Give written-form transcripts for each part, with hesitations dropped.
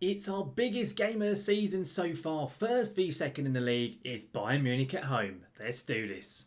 It's our biggest game of the season so far. First v second in the league is Bayern Munich at home. Let's do this.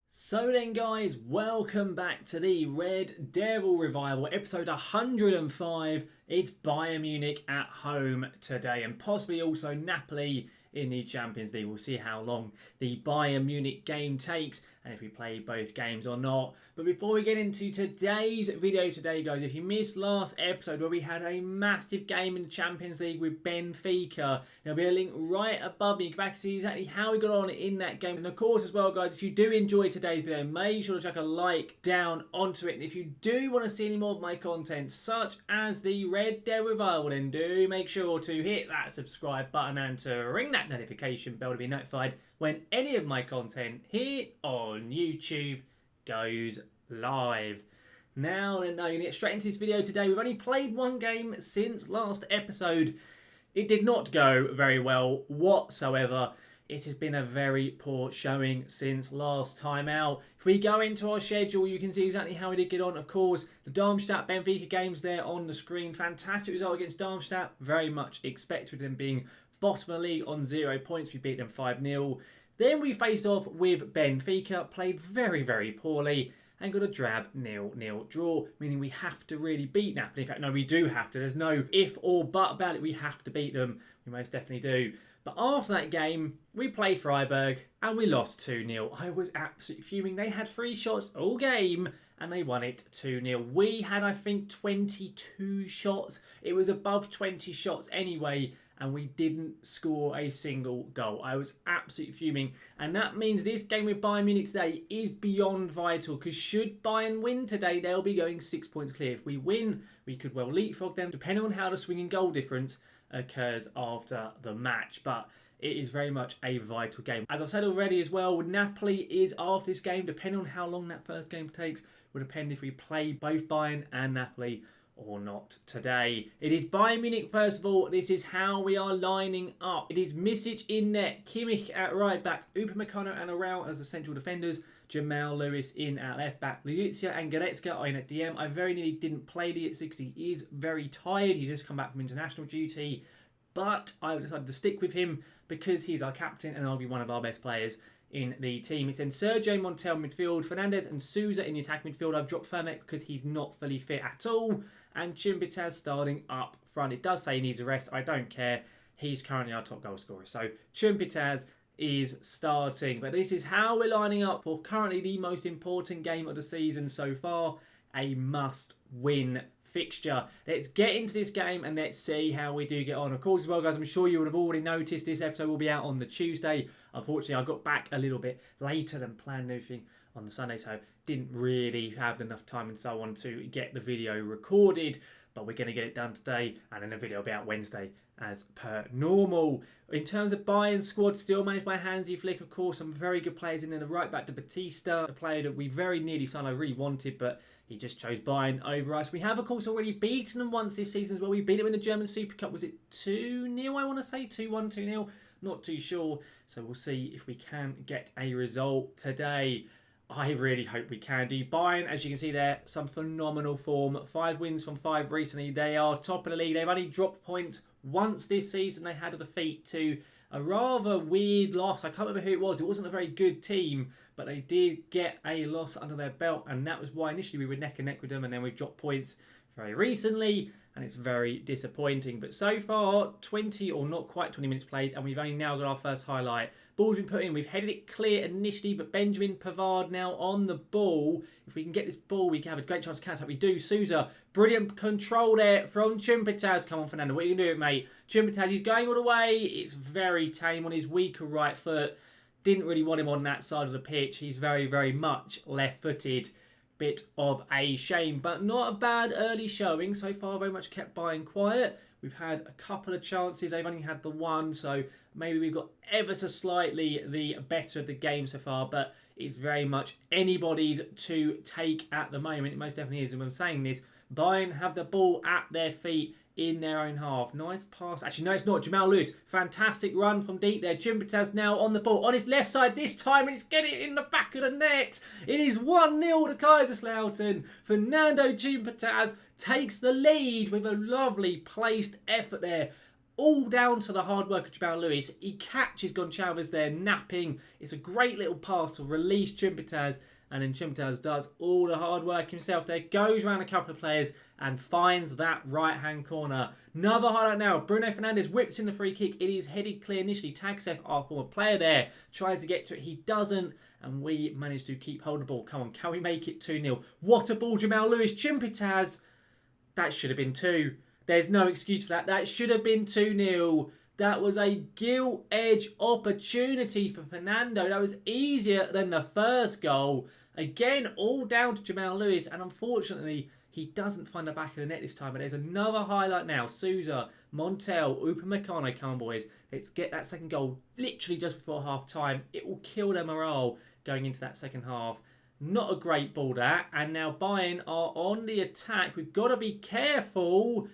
So then guys, welcome back to the Red Devil Revival, episode 105. It's Bayern Munich at home today and possibly also Napoli in the Champions League. We'll see how long the Bayern Munich game takes and if we play both games or not. But before we get into today's video today, guys, if you missed last episode where we had a massive game in the Champions League with Benfica, there'll be a link right above me. You can back to see exactly how we got on in that game. And of course as well, guys, if you do enjoy today's video, make sure to chuck a like down onto it. And if you do want to see any more of my content, such as the Red Devil Revival, then do make sure to hit that subscribe button and to ring that notification bell to be notified when any of my content here on YouTube goes live. Now then, I'm going to get straight into this video today. We've only played one game since last episode. It did not go very well whatsoever. It has been a very poor showing since last time out. If we go into our schedule, you can see exactly how we did get on. Of course, the Darmstadt-Benfica games there on the screen. Fantastic result against Darmstadt. Very much expected them being bottom of the league on 0 points. We beat them 5-0. Then we faced off with Benfica, played very, very poorly, and got a drab 0-0 draw, meaning we have to really beat Napoli. In fact, no, we do have to. There's no if or but about it. We have to beat them. We most definitely do. But after that game, we played Freiburg, and we lost 2-0. I was absolutely fuming. They had 3 shots all game, and they won it 2-0. We had, I think, 22 shots. It was above 20 shots anyway, and we didn't score a single goal. I was absolutely fuming. And that means this game with Bayern Munich today is beyond vital, because should Bayern win today, they'll be going 6 points clear. If we win, we could well leapfrog them, depending on how the swinging goal difference occurs after the match. But it is very much a vital game. As I've said already as well, Napoli is after this game, depending on how long that first game takes, will depend if we play both Bayern and Napoli or not today. It is Bayern Munich first of all. This is how we are lining up. It is Misic in net, Kimmich at right back, Upamecano and Arau as the central defenders, Jamal Lewis in at left back, Liuzia and Goretzka are in at DM. I very nearly didn't play Liuzia because he is very tired. He's just come back from international duty, but I decided to stick with him because he's our captain and I'll be one of our best players in the team. It's then Sergio Montiel midfield, Fernandez and Souza in the attack midfield. I've dropped Firmek because he's not fully fit at all, and Chimbitaz starting up front. It does say he needs a rest. I don't care. He's currently our top goal scorer. So Chimbitaz is starting. But this is how we're lining up for currently the most important game of the season so far. A must-win fixture. Let's get into this game and let's see how we do get on. Of course as well, guys, I'm sure you would have already noticed this episode will be out on the Tuesday. Unfortunately, I got back a little bit later than planned and everything on the Sunday, so didn't really have enough time and so on to get the video recorded. But we're going to get it done today, and then the video will be out Wednesday as per normal. In terms of Bayern squad, still managed by Hansi Flick, of course. Some very good players in there. The right back to Batista, a player that we very nearly signed, I really wanted, but he just chose Bayern over us. We have, of course, already beaten them once this season as well. We beat them in the German Super Cup. Was it 2-0, I want to say? 2-1, 2-0? Not too sure. So we'll see if we can get a result today. I really hope we can do. Bayern, as you can see there, some phenomenal form. 5 wins from 5 recently. They are top of the league. They've only dropped points once this season. They had a defeat to a rather weird loss. I can't remember who it was. It wasn't a very good team, but they did get a loss under their belt, and that was why initially we were neck and neck with them, and then we've dropped points very recently, and it's very disappointing. But so far, 20 or not quite 20 minutes played, and we've only now got our first highlight. Ball's been put in. We've headed it clear initially, but Benjamin Pavard now on the ball. If we can get this ball, we can have a great chance to counter. We do. Souza, brilliant control there from Chimbitaz. Come on, Fernando. What are you going to do, mate? Chimbitaz, he's going all the way. It's very tame on his weaker right foot. Didn't really want him on that side of the pitch. He's very, very much left-footed. Bit of a shame, but not a bad early showing so far. Very much kept Bayern quiet. We've had a couple of chances. They've only had the one, so maybe we've got ever so slightly the better of the game so far, but it's very much anybody's to take at the moment. It most definitely is. And when I'm saying this, Bayern have the ball at their feet in their own half. Nice pass. Actually, no, it's not. Jamal Lewis. Fantastic run from deep there. Chimpetaz now on the ball. On his left side this time. And it's getting it in the back of the net. It is 1-0 to Kaiserslautern. Fernando Chimpetaz takes the lead with a lovely placed effort there. All down to the hard work of Jamal Lewis. He catches Goncalves there, napping. It's a great little pass to release Chimpetaz. And then Chimpetaz does all the hard work himself there. Goes around a couple of players and finds that right-hand corner. Another highlight now. Bruno Fernandes whips in the free kick. It is headed clear initially. Tagsef, our former player there, tries to get to it. He doesn't. And we manage to keep hold of the ball. Come on, can we make it 2-0? What a ball, Jamal Lewis. Chimpetaz. That should have been 2. There's no excuse for that. That should have been 2-0. That was a gilt-edge opportunity for Fernando. That was easier than the first goal. Again, all down to Jamal Lewis. And unfortunately, he doesn't find the back of the net this time. But there's another highlight now. Souza, Montel, Upamecano. Come on, boys. Let's get that second goal literally just before half-time. It will kill their morale going into that second half. Not a great ball, that. And now Bayern are on the attack. We've got to be careful.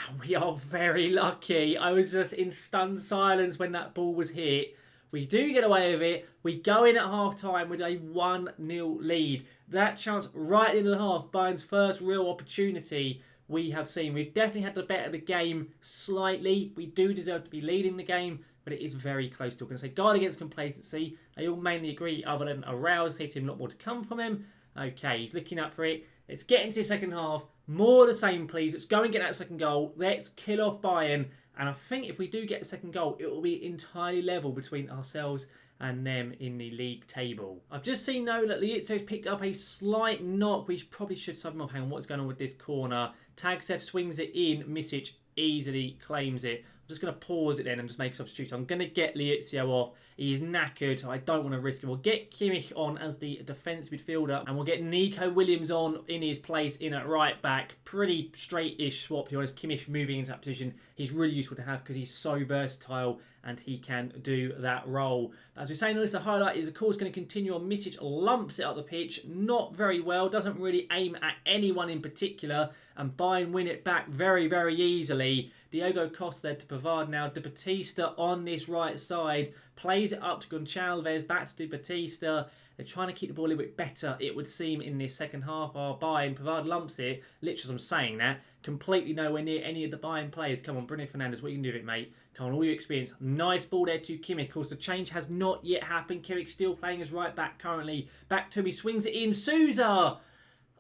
And we are very lucky. I was just in stunned silence when that ball was hit. We do get away with it. We go in at half-time with a 1-0 lead. That chance right in the half, Bayern's first real opportunity we have seen. We've definitely had the better of the game slightly. We do deserve to be leading the game, but it is very close. Still going to say guard against complacency. They all mainly agree, other than Arouse, hitting a lot more to come from him. Okay, he's looking up for it. Let's get into the second half. More of the same, please. Let's go and get that second goal. Let's kill off Bayern. And I think if we do get the second goal, it will be entirely level between ourselves and them in the league table. I've just seen, though, that Lietzo's picked up a slight knock. We probably should sub him off. Hang on, what's going on with this corner? Tagsev swings it in. Misic easily claims it. I'm just going to pause it then and just make a substitution. I'm going to get Lietzo off. He's knackered, so I don't want to risk him. We'll get Kimmich on as the defensive midfielder, and we'll get Nico Williams on in his place in at right back. Pretty straight-ish swap, to be honest. Kimmich moving into that position, he's really useful to have because he's so versatile and he can do that role. As we're saying, the highlight is, of course, going to continue on. Misic lumps it up the pitch, not very well, doesn't really aim at anyone in particular, and Bayern win it back very, very easily. Diogo Costa there to Pavard now. De Batista on this right side. Plays it up to Goncalves, back to De Batista. They're trying to keep the ball a little bit better, it would seem, in this second half. Our Bayern, Pavard lumps it. Literally, as I'm saying that, completely nowhere near any of the Bayern players. Come on, Bruno Fernandes, what you can do with it, mate? Come on, all your experience. Nice ball there to Kimmich. Of course, the change has not yet happened. Kimmich still playing as right back currently. Back to him, he swings it in. Souza!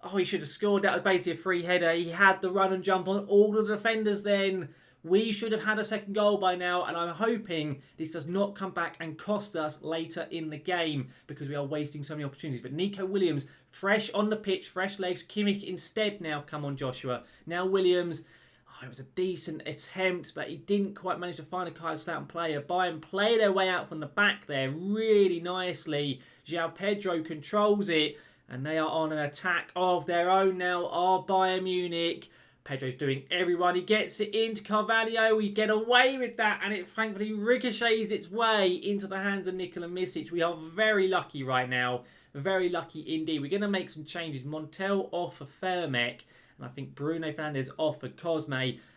Oh, he should have scored. That was basically a free header. He had the run and jump on all the defenders then. We should have had a second goal by now, and I'm hoping this does not come back and cost us later in the game because we are wasting so many opportunities. But Nico Williams, fresh on the pitch, fresh legs. Kimmich instead now. Come on, Joshua. Now Williams. Oh, it was a decent attempt, but he didn't quite manage to find a Kaiserslautern player. Bayern play their way out from the back there really nicely. João Pedro controls it, and they are on an attack of their own now. Our Bayern Munich. Pedro's doing everyone. He gets it into Carvalho. We get away with that, and it thankfully ricochets its way into the hands of Nikola Misic. We are very lucky right now. Very lucky indeed. We're going to make some changes. Montel off for Fermek, and I think Bruno Fernandes off for Cosme.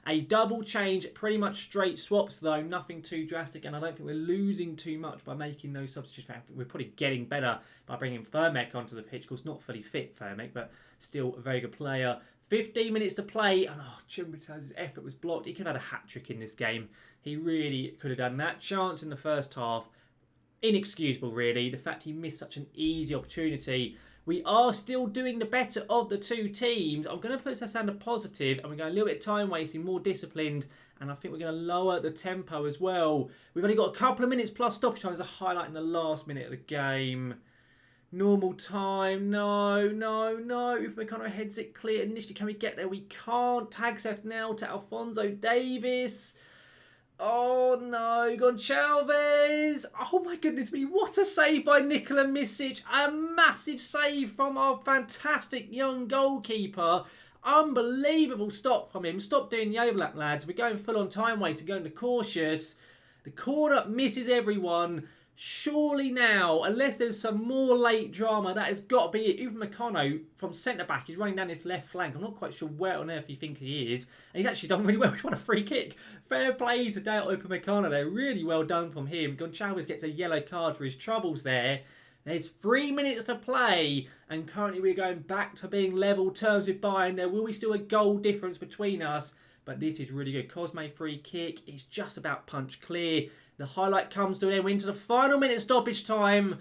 A double change, pretty much straight swaps though. Nothing too drastic, and I don't think we're losing too much by making those substitutions. We're probably getting better by bringing Fermek onto the pitch. Of course, not fully fit Fermek, but still a very good player. 15 minutes to play, and Chimbitaz's effort was blocked. He could have had a hat-trick in this game. He really could have done that. Chance in the first half, inexcusable really. The fact he missed such an easy opportunity. We are still doing the better of the two teams. I'm going to put this under positive, and we're going a little bit time wasting, more disciplined, and I think we're going to lower the tempo as well. We've only got a couple of minutes plus stoppage time as a highlight in the last minute of the game. Normal time. No. If we kind of heads it clear initially, can we get there? We can't. Tagsef now to Alphonso Davies. Oh no, Goncalves. Oh my goodness me, what a save by Nikola Misic. A massive save from our fantastic young goalkeeper. Unbelievable stop from him. Stop doing the overlap, lads. We're going full on time wasting, going to cautious. The corner misses everyone. Surely now, unless there's some more late drama, that has got to be it. Upamecano from centre-back, he's running down this left flank. I'm not quite sure where on earth you think he is. And he's actually done really well. He's won a free kick. Fair play to Dale Upamecano there. Really well done from him. Gonçalves gets a yellow card for his troubles there. There's 3 minutes to play, and currently we're going back to being level terms with Bayern. There will be still a goal difference between us, but this is really good. Cosme free kick. It's just about punch clear. The highlight comes to an end. We're into the final minute stoppage time,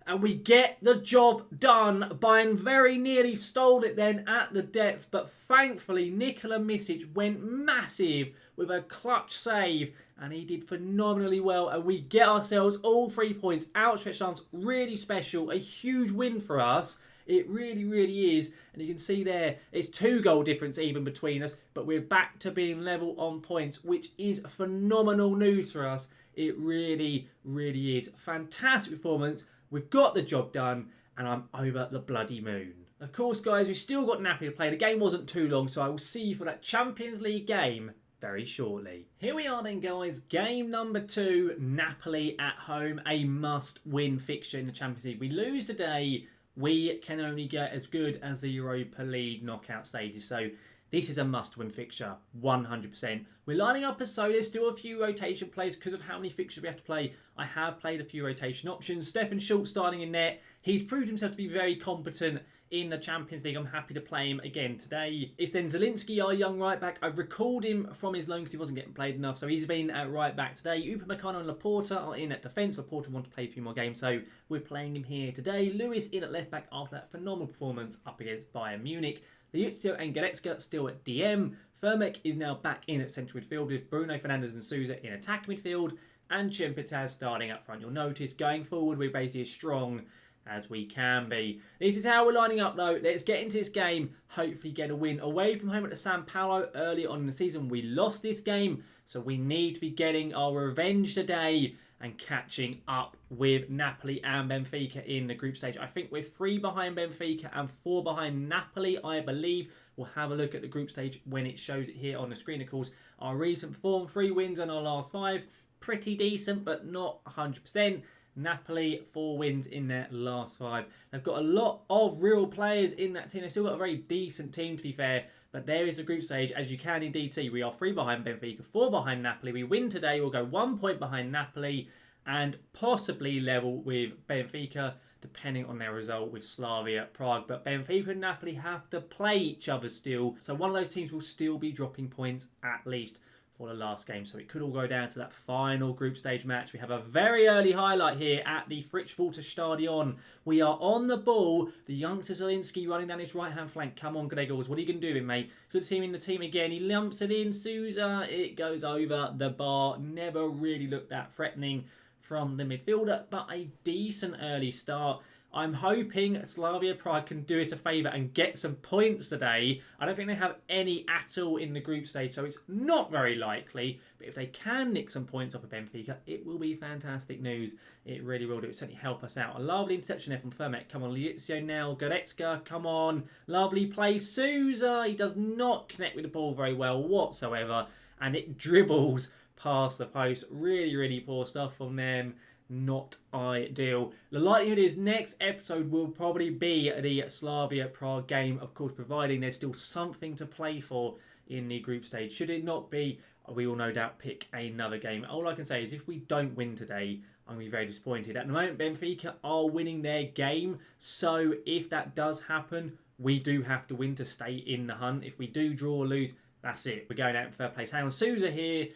and we get the job done. Bayern very nearly stole it then at the depth, but thankfully Nikola Misic went massive with a clutch save, and he did phenomenally well, and we get ourselves all 3 points. Outstretched arms, really special, a huge win for us. It really, really is. And you can see there, it's 2 goal difference even between us, but we're back to being level on points, which is phenomenal news for us. It really, really is. Fantastic performance. We've got the job done, and I'm over the bloody moon. Of course, guys, we've still got Napoli to play. The game wasn't too long, so I will see you for that Champions League game very shortly. Here we are then, guys. Game number 2, Napoli at home. A must-win fixture in the Champions League. We lose today, we can only get as good as the Europa League knockout stages. So this is a must-win fixture, 100%. We're lining up as so. There's still a few rotation plays because of how many fixtures we have to play. I have played a few rotation options. Stefan Schultz starting in net. He's proved himself to be very competent in the Champions League. I'm happy to play him again today. It's then Zielinski, our young right back. I've recalled him from his loan because he wasn't getting played enough, so he's been at right back today. Upamecano and Laporta are in at defence. Laporta want to play a few more games, so we're playing him here today. Lewis in at left back after that phenomenal performance up against Bayern Munich. Liuzio and Goretzka still at DM. Vermek is now back in at central midfield with Bruno Fernandes and Sousa in attack midfield. And Chimpetaz starting up front. You'll notice going forward we're basically as strong as we can be. This is how we're lining up though. Let's get into this game. Hopefully get a win. Away from home at the San Paulo early on in the season, we lost this game. So we need to be getting our revenge today and catching up with Napoli and Benfica in the group stage. I think we're 3 behind Benfica and 4 behind Napoli, I believe. We'll have a look at the group stage when it shows it here on the screen. Of course, our recent form, 3 wins in our last 5. Pretty decent, but not 100%. Napoli, 4 wins in their last 5. They've got a lot of real players in that team. They've still got a very decent team, to be fair. But there is the group stage. As you can indeed see, we are 3 behind Benfica, 4 behind Napoli. We win today, we'll go 1 point behind Napoli and possibly level with Benfica, depending on their result with Slavia Prague. But Benfica and Napoli have to play each other still. So one of those teams will still be dropping points at least for the last game. So it could all go down to that final group stage match. We have a very early highlight here at the Fritz-Walter Stadion. We are on the ball. The youngster Zielinski running down his right-hand flank. Come on, Gregors. What are you going to do with him, mate? Good to see him in the team again. He lumps it in. Sousa, it goes over the bar. Never really looked that threatening from the midfielder, but a decent early start. I'm hoping Slavia Prague can do us a favour and get some points today. I don't think they have any at all in the group stage, so it's not very likely. But if they can nick some points off of Benfica, it will be fantastic news. It really will do. It certainly help us out. A lovely interception there from Vermek. Come on, Liuzio now. Goretzka, come on. Lovely play. Sousa, he does not connect with the ball very well whatsoever. And it dribbles past the post. Really, really poor stuff from them. Not ideal. The likelihood is next episode will probably be the Slavia Prague game, of course, providing there's still something to play for in the group stage. Should it not be, we will no doubt pick another game. All I can say is if we don't win today, I'm going to be very disappointed. At the moment, Benfica are winning their game, so if that does happen, we do have to win to stay in the hunt. If we do draw or lose, that's it. We're going out in fair play. Hang on, Sousa here.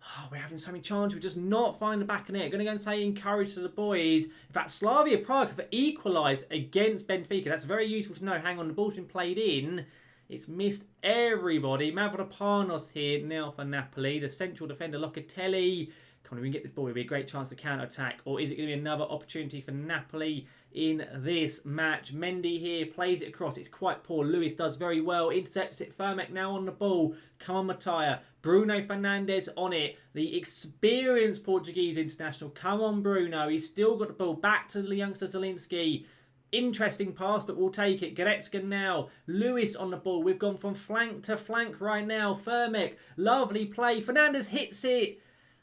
Oh, we're having so many chances. We're just not finding the back of it. Going to go and say encourage to the boys. In fact, Slavia Prague have equalised against Benfica. That's very useful to know. Hang on, the ball's been played in. It's missed everybody. Mavropanos here now for Napoli. The central defender, Locatelli. Come on, if we can get this ball, it'll be a great chance to counter-attack. Or is it going to be another opportunity for Napoli in this match? Mendy here plays it across. It's quite poor. Lewis does very well. Intercepts it. Vermek now on the ball. Come on, Mattia. Bruno Fernandes on it. The experienced Portuguese international. Come on, Bruno. He's still got the ball. Back to the youngster Zielinski. Interesting pass, but we'll take it. Goretzka now. Lewis on the ball. We've gone from flank to flank right now. Vermek. Lovely play. Fernandes hits it.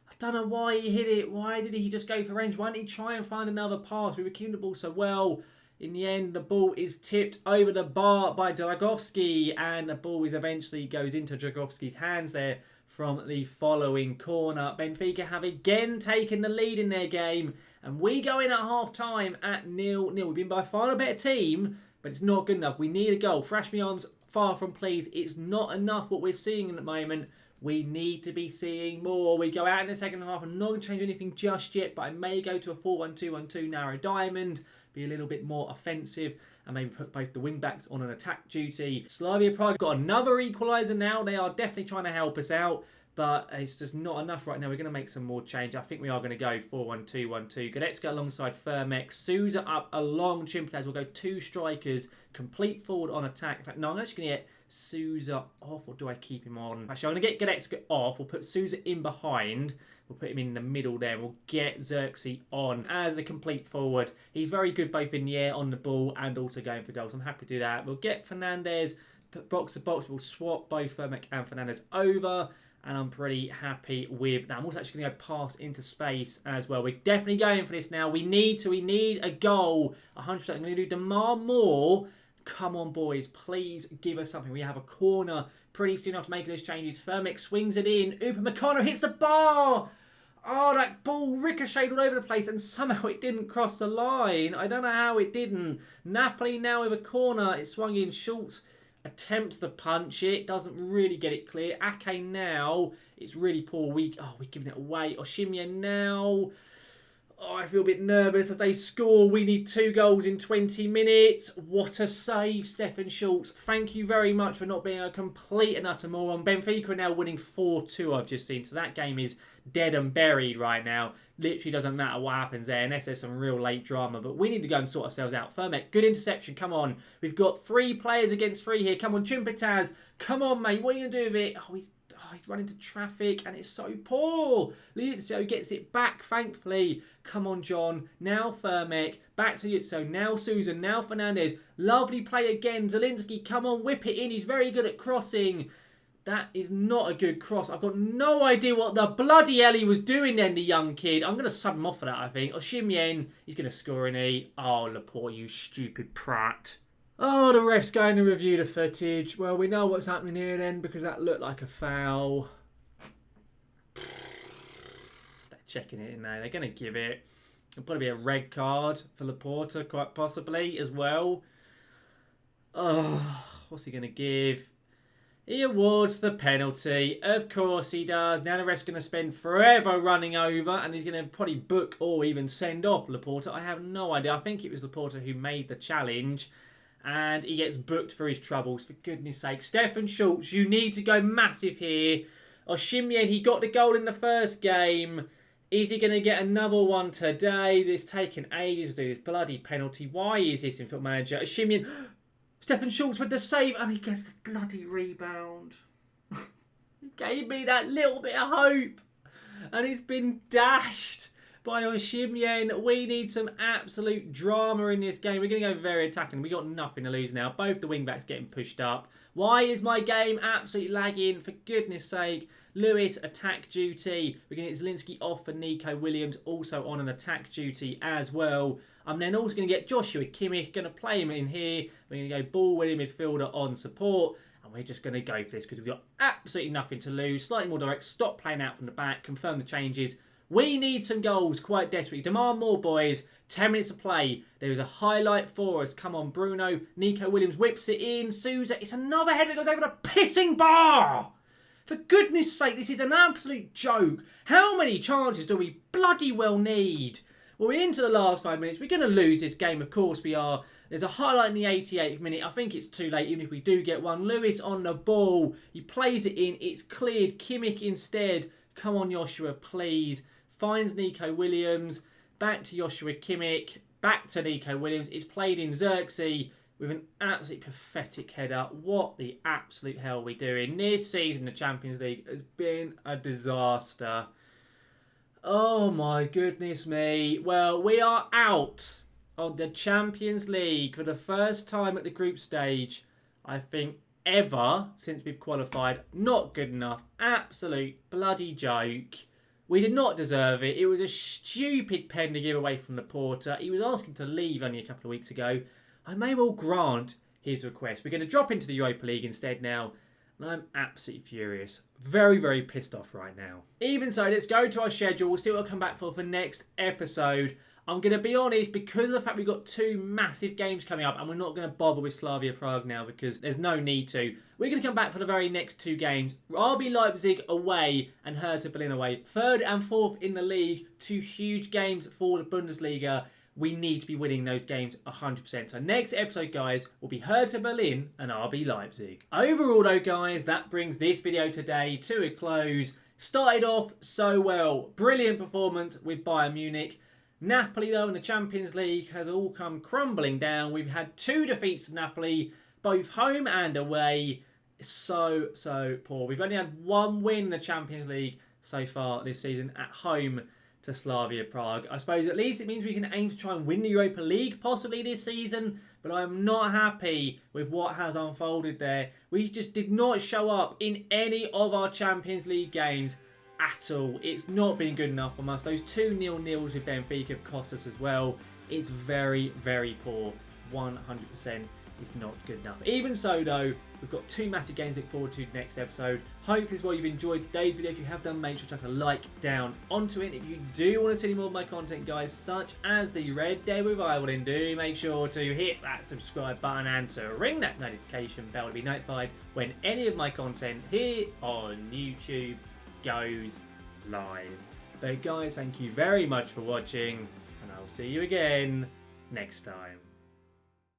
I don't know why he hit it. Why did he just go for range? Why didn't he try and find another pass? We were keeping the ball so well. In the end, the ball is tipped over the bar by Dragowski, and the ball eventually goes into Dragowski's hands there from the following corner. Benfica have again taken the lead in their game, and we go in at half-time at 0-0. We've been by far a better team, but it's not good enough. We need a goal. Frashmion's far from pleased. It's not enough what we're seeing at the moment. We need to be seeing more. We go out in the second half. I'm not going to change anything just yet, but I may go to a 4-1-2-1-2 narrow diamond, be a little bit more offensive, and maybe put both the wing-backs on an attack duty. Slavia Prague got another equaliser now. They are definitely trying to help us out, but it's just not enough right now. We're going to make some more change. I think we are going to go 4-1-2-1-2. Goretzka alongside Firmek. Souza up along Chimpetaz. We'll go 2 strikers, complete forward on attack. In fact, no, I'm actually going to get Souza off, or do I keep him on? Actually, I'm going to get Goretzka off. We'll put Souza in behind. We'll put him in the middle there. We'll get Xerxes on as a complete forward. He's very good both in the air, on the ball, and also going for goals. I'm happy to do that. We'll get Fernandez box to box. We'll swap both Firmek and Fernandez over, and I'm pretty happy with that. I'm also actually going to go pass into space as well. We're definitely going for this now. We need a goal. 100%. I'm going to demand more. Come on, boys. Please give us something. We have a corner pretty soon after making those changes. Firmek swings it in. Upamecano hits the bar. Oh, that ball ricocheted all over the place, and somehow it didn't cross the line. I don't know how it didn't. Napoli now with a corner. It swung in. Schultz attempts to punch it. Doesn't really get it clear. Ake now. It's really poor. We're giving it away. Osimhen now. Oh, I feel a bit nervous. If they score, we need 2 goals in 20 minutes. What a save, Stefan Schultz. Thank you very much for not being a complete and utter moron. Benfica are now winning 4-2, I've just seen. So that game is dead and buried right now. Literally doesn't matter what happens there, unless there's some real late drama. But we need to go and sort ourselves out. Firmek, good interception. Come on. We've got 3 players against 3 here. Come on, Chimpetaz. Come on, mate. What are you going to do with it? Oh, he's run into traffic, and it's so poor. Liuzzo gets it back, thankfully. Come on, John. Now Firmek. Back to Liuzzo. Now Susan. Now Fernandez. Lovely play again. Zielinski, come on, whip it in. He's very good at crossing. That is not a good cross. I've got no idea what the bloody hell he was doing then, the young kid. I'm going to sub him off for that, I think. Osimhen, he's going to score an E. Oh, Laporte, you stupid prat. Oh, the ref's going to review the footage. Well, we know what's happening here then, because that looked like a foul. They're checking it in there. They're going to give it. It'll probably be a red card for Laporta, quite possibly, as well. Oh, what's he going to give? He awards the penalty. Of course he does. Now the ref's going to spend forever running over, and he's going to probably book or even send off Laporta. I have no idea. I think it was Laporta who made the challenge. And he gets booked for his troubles, for goodness sake. Stefan Schultz, you need to go massive here. Osimhen, he got the goal in the first game. Is he going to get another one today? It's taken ages to do this bloody penalty. Why is this in Foot Manager? Osimhen, Stefan Schultz with the save, and he gets the bloody rebound. He gave me that little bit of hope. And it's been dashed by Osimhen. We need some absolute drama in this game. We're going to go very attacking. We got nothing to lose now. Both the wing-backs getting pushed up. Why is my game absolutely lagging? For goodness sake. Lewis, attack duty. We're going to get Zielinski off for Nico Williams, also on an attack duty as well. I'm then also going to get Joshua Kimmich, going to play him in here. We're going to go ball-winning midfielder on support. And we're just going to go for this because we've got absolutely nothing to lose. Slightly more direct. Stop playing out from the back. Confirm the changes. We need some goals quite desperately. Demand more, boys. 10 minutes to play. There is a highlight for us. Come on, Bruno. Nico Williams whips it in. Souza. It's another header that goes over the pissing bar. For goodness sake, this is an absolute joke. How many chances do we bloody well need? Well, we're into the last 5 minutes. We're going to lose this game. Of course we are. There's a highlight in the 88th minute. I think it's too late, even if we do get one. Lewis on the ball. He plays it in. It's cleared. Kimmich instead. Come on, Joshua, please. Finds Nico Williams. Back to Joshua Kimmich. Back to Nico Williams. It's played in Xerxes with an absolutely pathetic header. What the absolute hell are we doing? This season, the Champions League has been a disaster. Oh my goodness me. Well, we are out of the Champions League for the first time at the group stage, I think, ever since we've qualified. Not good enough. Absolute bloody joke. We did not deserve it. It was a stupid pen to give away from Laporta. He was asking to leave only a couple of weeks ago. I may well grant his request. We're going to drop into the Europa League instead now. And I'm absolutely furious. Very, very pissed off right now. Even so, let's go to our schedule. We'll see what I'll come back for next episode. I'm going to be honest, because of the fact we've got 2 massive games coming up, and we're not going to bother with Slavia Prague now because there's no need to. We're going to come back for the very next 2 games. RB Leipzig away and Hertha Berlin away. 3rd and 4th in the league. 2 huge games for the Bundesliga. We need to be winning those games 100%. So next episode, guys, will be Hertha Berlin and RB Leipzig. Overall, though, guys, that brings this video today to a close. Started off so well. Brilliant performance with Bayern Munich. Napoli, though, in the Champions League has all come crumbling down. We've had 2 defeats to Napoli, both home and away. So poor. We've only had 1 win in the Champions League so far this season at home to Slavia Prague. I suppose at least it means we can aim to try and win the Europa League possibly this season, but I'm not happy with what has unfolded there. We just did not show up in any of our Champions League games at all. It's not been good enough from us. Those 2 0-0s with Benfica have cost us as well. It's very, very poor. 100% is not good enough. Even so, though, we've got 2 massive games to look forward to next episode. Hopefully as well you've enjoyed today's video. If you have done, make sure to chuck a like down onto it. If you do want to see any more of my content, guys, such as the Red Dead Revival, then do make sure to hit that subscribe button and to ring that notification bell to be notified when any of my content here on YouTube goes live. But guys, thank you very much for watching, and I'll see you again next time.